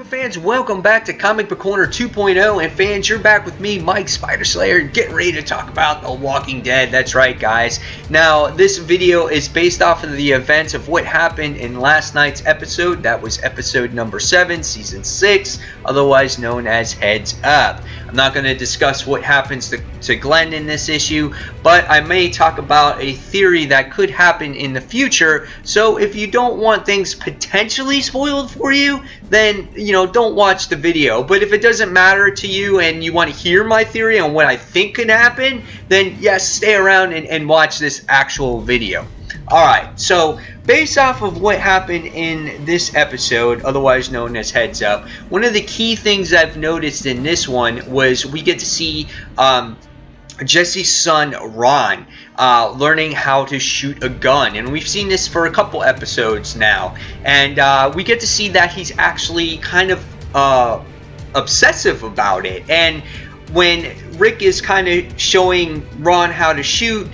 Fans, welcome back to Comic Book Corner 2.0, and fans, you're back with me, Mike Spider Slayer, getting ready to talk about The Walking Dead. That's right, guys. Now, this video is based off of the events of what happened in last night's episode. That was episode number 7, season 6, otherwise known as Heads Up. I'm not going to discuss what happens to Glenn in this issue, but I may talk about a theory that could happen in the future. So if you don't want things potentially spoiled for you, then don't watch the video. But if it doesn't matter to you and you want to hear my theory on what I think could happen, then yes, stay around and watch this actual video. Alright, so based off of what happened in this episode, otherwise known as Heads Up, one of the key things I've noticed in this one was we get to see Jesse's son Ron learning how to shoot a gun, and we've seen this for a couple episodes now, and we get to see that he's actually kind of obsessive about it. And when Rick is kind of showing Ron how to shoot,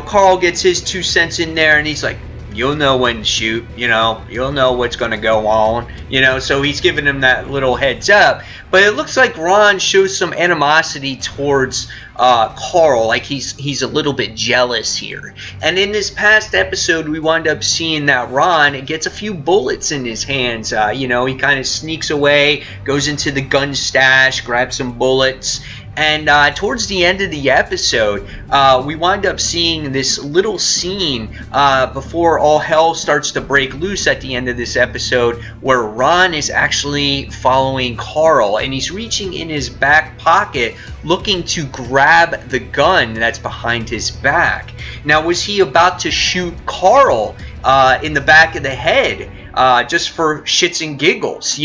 Carl gets his 2 cents in there, and he's like, you'll know when to shoot, you'll know what's going to go on, so he's giving him that little heads up. But it looks like Ron shows some animosity towards Carl, like he's a little bit jealous here. And in this past episode, we wind up seeing that Ron gets a few bullets in his hands. He kind of sneaks away, goes into the gun stash, grabs some bullets. And towards the end of the episode, we wind up seeing this little scene before all hell starts to break loose at the end of this episode, where Ron is actually following Carl, and he's reaching in his back pocket looking to grab the gun that's behind his back. Now, was he about to shoot Carl in the back of the head just for shits and giggles,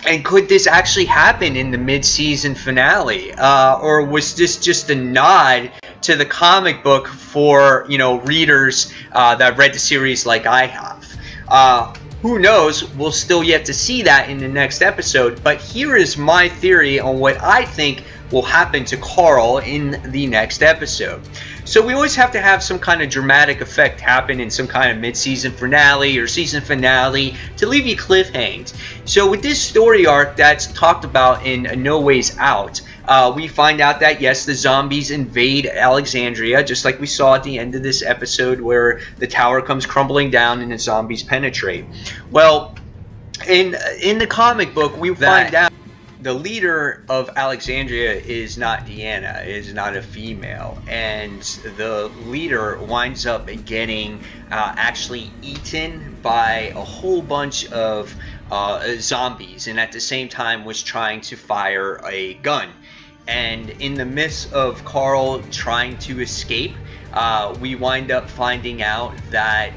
And could this actually happen in the mid-season finale? Or was this just a nod to the comic book for, readers that read the series like I have? Who knows? We'll still yet to see that in the next episode. But here is my theory on what I think will happen to Carl in the next episode. So we always have to have some kind of dramatic effect happen in some kind of mid-season finale or season finale to leave you cliffhanged. So with this story arc that's talked about in No Ways Out, we find out that yes, the zombies invade Alexandria, just like we saw at the end of this episode where the tower comes crumbling down and the zombies penetrate. Well, in the comic book, we find out the leader of Alexandria is not Deanna, is not a female, and the leader winds up getting actually eaten by a whole bunch of zombies, and at the same time was trying to fire a gun. And in the midst of Carl trying to escape, we wind up finding out that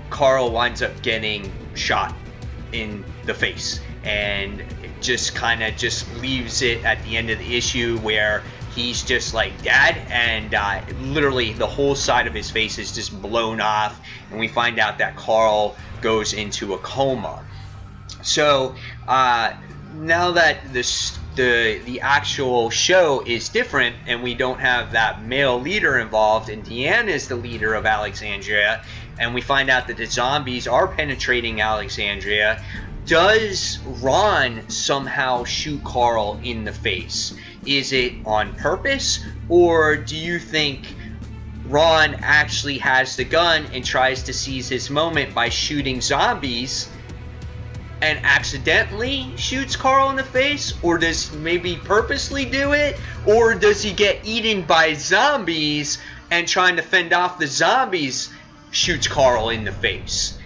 Carl winds up getting shot in the face, and it just kind of leaves it at the end of the issue where he's just like Dad, and literally the whole side of his face is just blown off, and we find out that Carl goes into a coma. So now that the actual show is different and we don't have that male leader involved, and Deanna is the leader of Alexandria, and we find out that the zombies are penetrating Alexandria, does Ron somehow shoot Carl in the face? Is it on purpose, or do you think Ron actually has the gun and tries to seize his moment by shooting zombies and accidentally shoots Carl in the face? Or does maybe purposely do it? Or does he get eaten by zombies and trying to fend off the zombies shoots Carl in the face?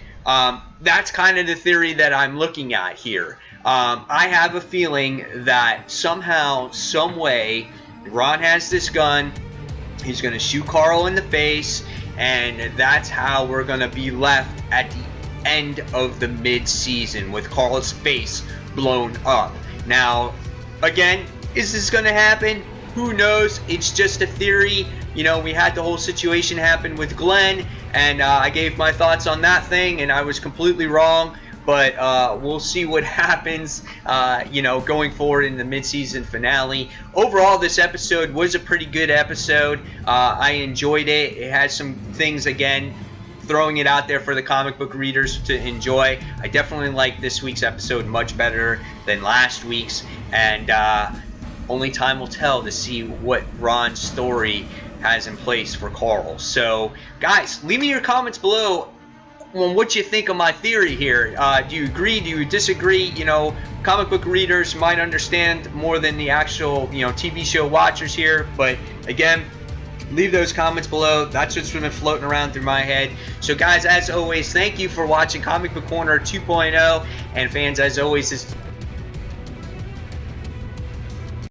That's kind of the theory that I'm looking at here. I have a feeling that somehow, some way, Ron has this gun, he's going to shoot Carl in the face, and that's how we're going to be left at the end of the mid-season with Carl's face blown up. Now, again, is this going to happen? Who knows? It's just a theory. We had the whole situation happen with Glenn, and I gave my thoughts on that thing, and I was completely wrong. But we'll see what happens, going forward in the mid-season finale. Overall, this episode was a pretty good episode. I enjoyed it. It had some things, again, throwing it out there for the comic book readers to enjoy. I definitely like this week's episode much better than last week's, and only time will tell to see what Ron's story has in place for Carl. So, guys, leave me your comments below on what you think of my theory here. Do you agree? Do you disagree? You know, comic book readers might understand more than the actual, you know, TV show watchers here. But again, leave those comments below. That's what's been floating around through my head. So, guys, as always, thank you for watching Comic Book Corner 2.0. And fans, as always, this